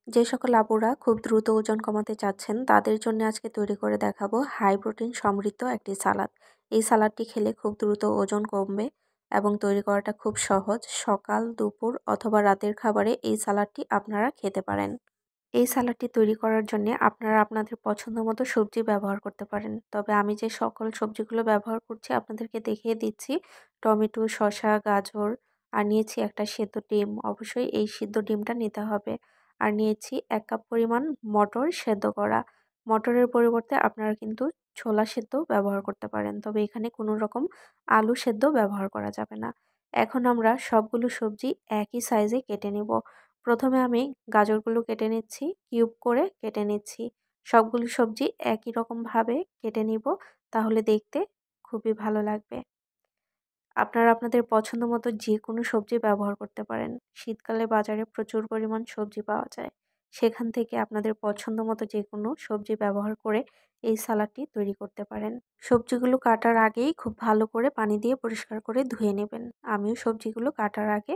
যে সকল আপুরা খুব দ্রুত ওজন কমাতে চাচ্ছেন তাদের জন্য আজকে তৈরি করে দেখাবো হাই প্রোটিন সমৃদ্ধ একটি সালাদ। এই সালাদটি খেলে খুব দ্রুত ওজন কমবে এবং তৈরি করাটা খুব সহজ। সকাল, দুপুর অথবা রাতের খাবারে এই সালাদটি আপনারা খেতে পারেন। এই সালাদটি তৈরি করার জন্য আপনারা আপনাদের পছন্দ মতো সবজি ব্যবহার করতে পারেন। তবে আমি যে সকল সবজিগুলো ব্যবহার করছি আপনাদেরকে দেখিয়ে দিচ্ছি। টমেটো, শসা, গাজর আর নিয়েছি একটা সেদ্ধ ডিম। অবশ্যই এই সিদ্ধ ডিমটা নিতে হবে। আর নিয়েছি ১ কাপ পরিমাণ মটর সেদ্ধ করা। মটরের পরিবর্তে আপনারা কিন্তু ছোলা সেদ্ধও ব্যবহার করতে পারেন। তবে এখানে কোনো রকম আলু সেদ্ধ ব্যবহার করা যাবে না। এখন আমরা সবগুলো সবজি একই সাইজে কেটে নিব। প্রথমে আমি গাজরগুলো কেটে নিচ্ছি, কিউব করে কেটে নিচ্ছি। সবগুলো সবজি একই রকমভাবে কেটে নিব, তাহলে দেখতে খুবই ভালো লাগবে। আপনারা আপনাদের পছন্দ মতো যেকোনো সবজি ব্যবহার করতে পারেন। শীতকালে বাজারে প্রচুর পরিমাণ সবজি পাওয়া যায়। সেখান থেকে আপনাদের পছন্দ মতো যেকোনো সবজি ব্যবহার করে এই সালাডটি তৈরি করতে পারেন। সবজিগুলো কাটার আগেই খুব ভালো করে পানি দিয়ে পরিষ্কার করে ধুয়ে নেবেন। আমিও সবজিগুলো কাটার আগে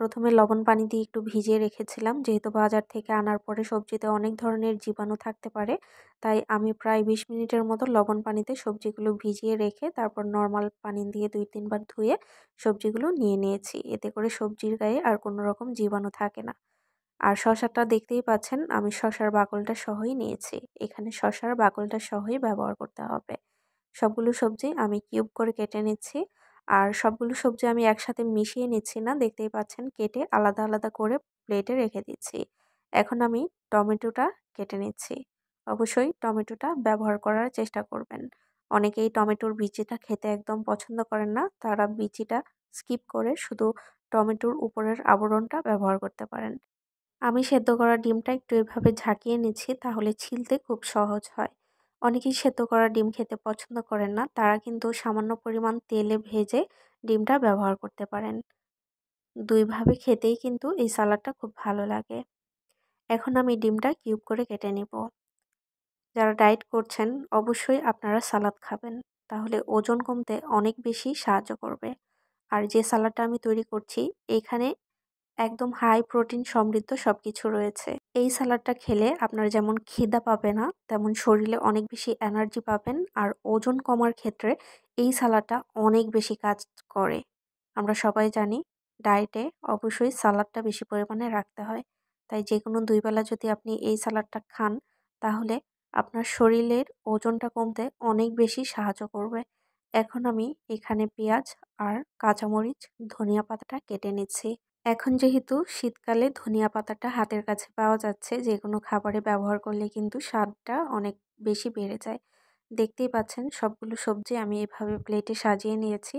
প্রথমে লবণ পানি দিয়ে একটু ভিজিয়ে রেখেছিলাম, যেহেতু বাজার থেকে আনার পরে সবজিতে অনেক ধরনের জীবাণু থাকতে পারে, তাই আমি প্রায় ২০ মিনিটের মতো লবণ পানিতে সবজিগুলো ভিজিয়ে রেখে তারপর নর্মাল পানি দিয়ে ২-৩ বার ধুয়ে সবজিগুলো নিয়ে নিয়েছি। এতে করে সবজির গায়ে আর কোনো রকম জীবাণু থাকে না। আর শসাটা দেখতেই পাচ্ছেন আমি শসার বাকলটা সহই নিয়েছি। এখানে শসার বাকলটা সহই ব্যবহার করতে হবে। সবগুলো সবজি আমি কিউব করে কেটে নিচ্ছি। আর সবগুলো সবজি আমি একসাথে মিশিয়ে নিচ্ছি না, দেখতেই পাচ্ছেন কেটে আলাদা আলাদা করে প্লেটে রেখে দিচ্ছি। এখন আমি টমেটোটা কেটে নিচ্ছি। অবশ্যই টমেটোটা ব্যবহার করার চেষ্টা করবেন। অনেকেই টমেটোর বিচিটা খেতে একদম পছন্দ করেন না, তারা বিচিটা স্কিপ করে শুধু টমেটোর উপরের আবরণটা ব্যবহার করতে পারেন। আমি সেদ্ধ করা ডিমটা একটু এভাবে ঝাঁকিয়ে নিচ্ছি, তাহলে ছিলতে খুব সহজ হয়। অনেকেই সেদ্ধ করা ডিম খেতে পছন্দ করেন না, তারা কিন্তু সামান্য পরিমাণ তেলে ভেজে ডিমটা ব্যবহার করতে পারেন। দুইভাবে খেতেই কিন্তু এই সালাডটা খুব ভালো লাগে। এখন আমি ডিমটা কিউব করে কেটে নিব। যারা ডায়েট করছেন অবশ্যই আপনারা সালাদ খাবেন, তাহলে ওজন কমতে অনেক বেশি সাহায্য করবে। আর যে সালাডটা আমি তৈরি করছি এখানে একদম হাই প্রোটিন সমৃদ্ধ সবকিছু রয়েছে। এই সালাডটা খেলে আপনার যেমন খিদা পাবে না, তেমন শরীরে অনেক বেশি এনার্জি পাবেন। আর ওজন কমার ক্ষেত্রে এই সালাডটা অনেক বেশি কাজ করে। আমরা সবাই জানি ডায়েটে অবশ্যই সালাডটা বেশি পরিমাণে রাখতে হয়। তাই যেকোনো ২ বেলা যদি আপনি এই সালাডটা খান, তাহলে আপনার শরীরের ওজনটা কমতে অনেক বেশি সাহায্য করবে। এখন আমি এখানে পেঁয়াজ আর কাঁচামরিচ, ধনিয়া পাতাটা কেটে নিচ্ছি। এখন যেহেতু শীতকালে ধনিয়া পাতাটা হাতের কাছে পাওয়া যাচ্ছে, যেকোনো খাবারে ব্যবহার করলে কিন্তু স্বাদটা অনেক বেশি বেড়ে যায়। দেখতেই পাচ্ছেন সবগুলো সবজি আমি এভাবে প্লেটে সাজিয়ে নিয়েছি।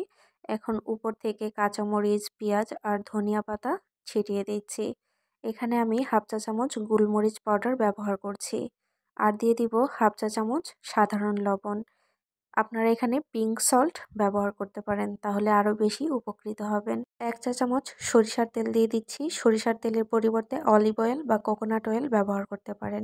এখন উপর থেকে কাঁচামরিচ, পেঁয়াজ আর ধনিয়া পাতা ছিটিয়ে দিচ্ছি। এখানে আমি 1/2 চা চামচ গোলমরিচ পাউডার ব্যবহার করছি। আর দিয়ে দিব 1/2 চা চামচ সাধারণ লবণ। আপনারা এখানে পিঙ্ক সল্ট ব্যবহার করতে পারেন, তাহলে আরও বেশি উপকৃত হবেন। ১ চা চামচ সরিষার তেল দিয়ে দিচ্ছি। সরিষার তেলের পরিবর্তে অলিভ অয়েল বা কোকোনাট অয়েল ব্যবহার করতে পারেন।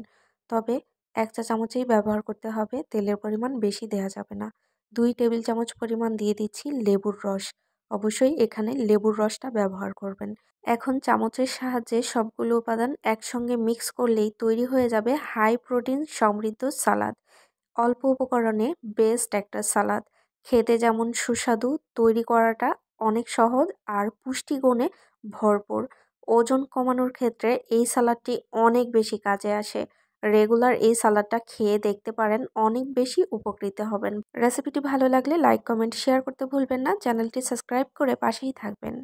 তবে ১ চা চামচেই ব্যবহার করতে হবে, তেলের পরিমাণ বেশি দেওয়া যাবে না। ২ টেবিল চামচ পরিমাণ দিয়ে দিচ্ছি লেবুর রস। অবশ্যই এখানে লেবুর রসটা ব্যবহার করবেন। এখন চামচের সাহায্যে সবগুলো উপাদান একসঙ্গে মিক্স করলেই তৈরি হয়ে যাবে হাই প্রোটিন সমৃদ্ধ সালাদ। অল্প উপকরণে বেস্ট একটা সালাদ। খেতে যেমন সুস্বাদু, তৈরি করাটা অনেক সহজ আর পুষ্টিগুণে ভরপুর। ওজন কমানোর ক্ষেত্রে এই সালাদটি অনেক বেশি কাজে আসে। রেগুলার এই সালাদটা খেয়ে দেখতে পারেন, অনেক বেশি উপকৃত হবেন। রেসিপিটি ভালো লাগলে লাইক, কমেন্ট, শেয়ার করতে ভুলবেন না। চ্যানেলটি সাবস্ক্রাইব করে পাশেই থাকবেন।